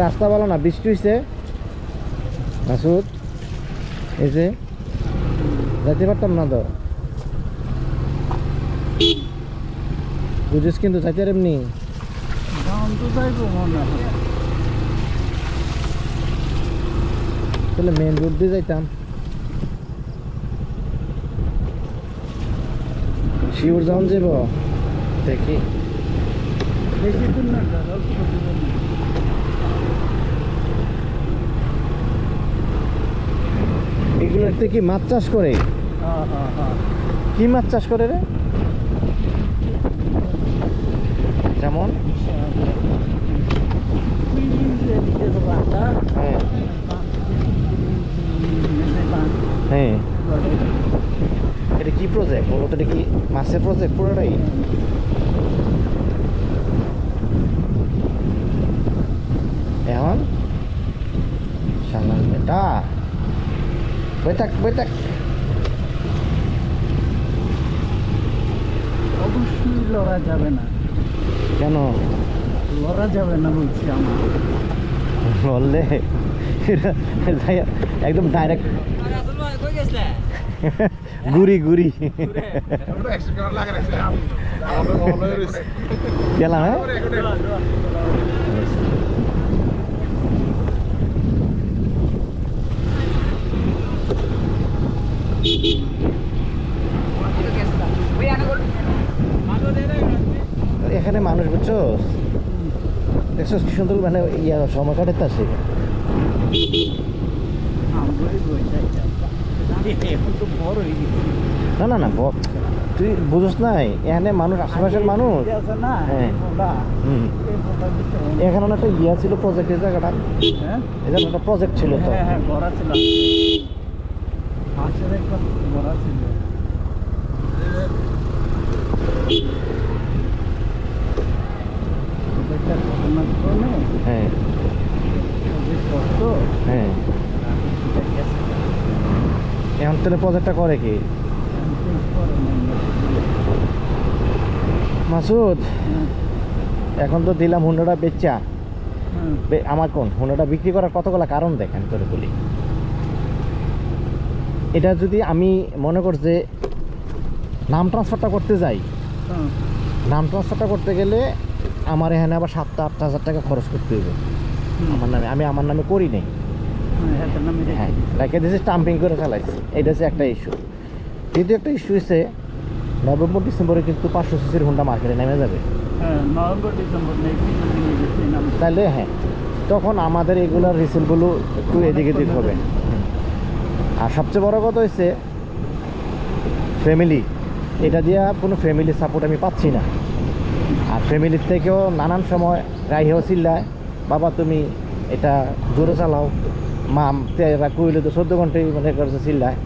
রাস্তা ভালো না, বৃষ্টি হয়েছে মাসুদ, এই যে যাইতে পারতাম না তো, বুঝিস কিন্তু যাইতে এমনি তাহলে মেন রোড দিয়ে যাইতাম। শিউর যাওন যাব দেখি, এগুলোতে কি মাছ চাষ করে? কি মাছ চাষ করে রে? যেমন হ্যাঁ হ্যাঁ, এটা কি প্রজেক্ট বলো তো? এটা কি মাছের প্রজেক্ট পুরোটাই? এখন সামনে বেটা বৈঠাক বৈঠাক, অবশ্যই লড়া যাবে না। কেন লড়া যাবে না বলছি? আমার বললে একদম ডাইরেক্ট গুড়ি গুড়ি গেলাম। হ্যাঁ এখানে মানুষ বুঝছো, দেখছো কি সুন্দর মানে ইয়া সময় কাটাতে আসে। না না না, তুই বুঝোস নাই, এখানে মানুষ আশেপাশের মানুষ। হ্যাঁ এখানে একটা ইয়া ছিল প্রজেক্টের জায়গাটা, এখানে একটা প্রজেক্ট ছিল তো। হ্যাঁ হ্যাঁ, এখন তাহলে প্রজেক্টটা করে কি মাসুদ? এখন তো দিলাম হুন্ডাটা বেচা, আমার কোন হুন্ডাটা বিক্রি করার কতগুলো কারণ দেখেন তোরে বলি। এটা যদি আমি মনে করছি নাম ট্রান্সফারটা করতে যাই, নাম ট্রান্সফারটা করতে গেলে আমার এখানে আবার 7-8 হাজার টাকা খরচ করতে হবে আমার নামে। আমি আমার নামে করি নাই, হ্যাঁ রেখে দিয়েছি, স্টাম্পিং করে ফেলাইছি। এটা হচ্ছে একটা ইস্যু। দ্বিতীয় একটা ইস্যু হচ্ছে নভেম্বর ডিসেম্বরে কিন্তু 500 সিসির হুন্ডা মার্কেটে নেমে যাবে। তাহলে হ্যাঁ, তখন আমাদের এগুলোর রিসেলগুলো একটু এদিক এদিক হবে। আর সবচেয়ে বড় কথা হচ্ছে ফ্যামিলি, এটা দিয়ে কোনো ফ্যামিলি সাপোর্ট আমি পাচ্ছি না। আর ফ্যামিলির থেকেও নানান সময় রাইহেও চিল্লায়, বাবা তুমি এটা জোরে চালাও, মাম তেরা কইলে তো 14 ঘন্টায় মনে করছে চিল্লায়,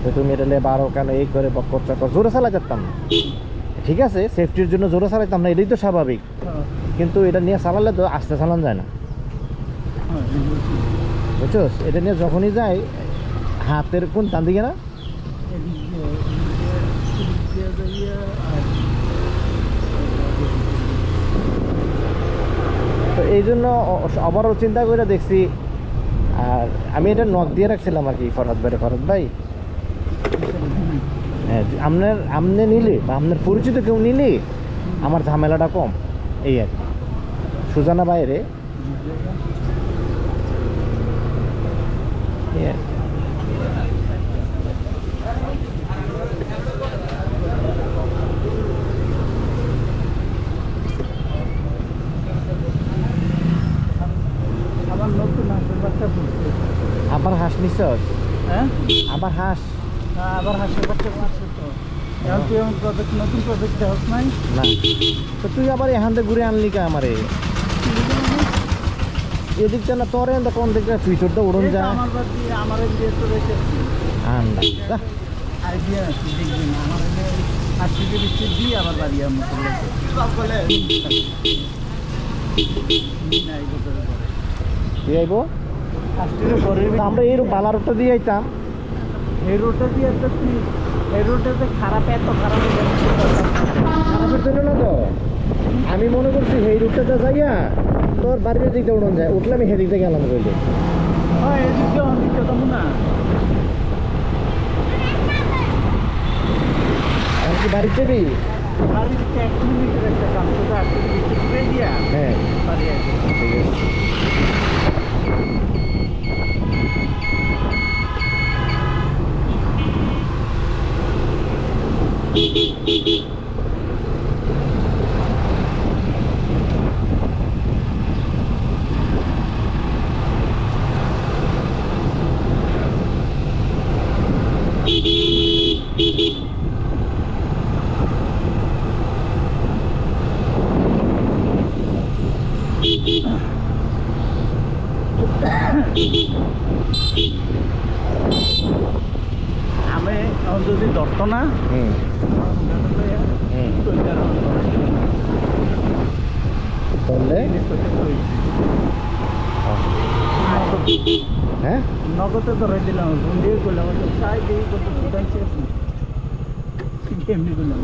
তো তুমি এটা 12 কেন এই করে বক্কর চক্কর, জোরে চালাই যেতাম না। ঠিক আছে সেফটির জন্য জোরে চালাইতাম না, এটাই তো স্বাভাবিক, কিন্তু এটা নিয়ে চালালে তো আস্তে চালানো যায় না, বুঝছো? এটা নিয়ে যখনই যাই হাতের কোন টান দিকে না, তো এই জন্য আবারও চিন্তা করে দেখছি। আর আমি এটা নক দিয়ে রাখছিলাম আর কি ফরহাদ ভাই, হ্যাঁ আপনি নিলে বা আপনার পরিচিত কেউ নিলে আমার ঝামেলাটা কম, এই আর কি। সুজানা বাইরে আবার হাঁস নিছ? হ্যাঁ আবার হাঁস, আবার হাঁসের বাচ্চা করছে তো। এখন তুই এমন প্রজেক্ট, নতুন প্রজেক্ট দেখ নাই না? তো তুই আবার এখান থেকে ঘুরে আনলি কে আমারে? এদিকটা না তোর এখান কোন দিকে ফিউচারটা উড়ন যায় আমার দিয়ে তো রেখেছি আন্ডা আইডিয়া আছে, দেখবেন আমার 80 বিচ্ছে দিয়ে আবার বাড়ি আমার তুই আইব আমরা এই বালা রোডটা দিয়ে আইতাম, এই রোডটা দিয়ে তো এই রোডটাতে খারাপ, এত খারাপ খারাপের জন্য না তো, আমি মনে করছি এই রুটটাতে যাইয়া তোর বাড়ির দিক দিয়ে উঠন যায় উঠলে আমি সেদিক দিয়ে গেলাম কইলে হয় এদিকে অনেকটা দাম না আর কি বাড়ি যাবি বাড়ির থেকে 1 কিলোমিটার একটা কাম তো আসলে কিছু করে দিয়া হ্যাঁ বাড়ি আসবে ঠিক আছে আমি এখন যদি ধরতো না হুম হুম তাহলে হ্যাঁ নগদে ধরে দিলাম ফোন দিয়ে করলাম চাই দিয়ে কত সুদান শেষ এমনি করলাম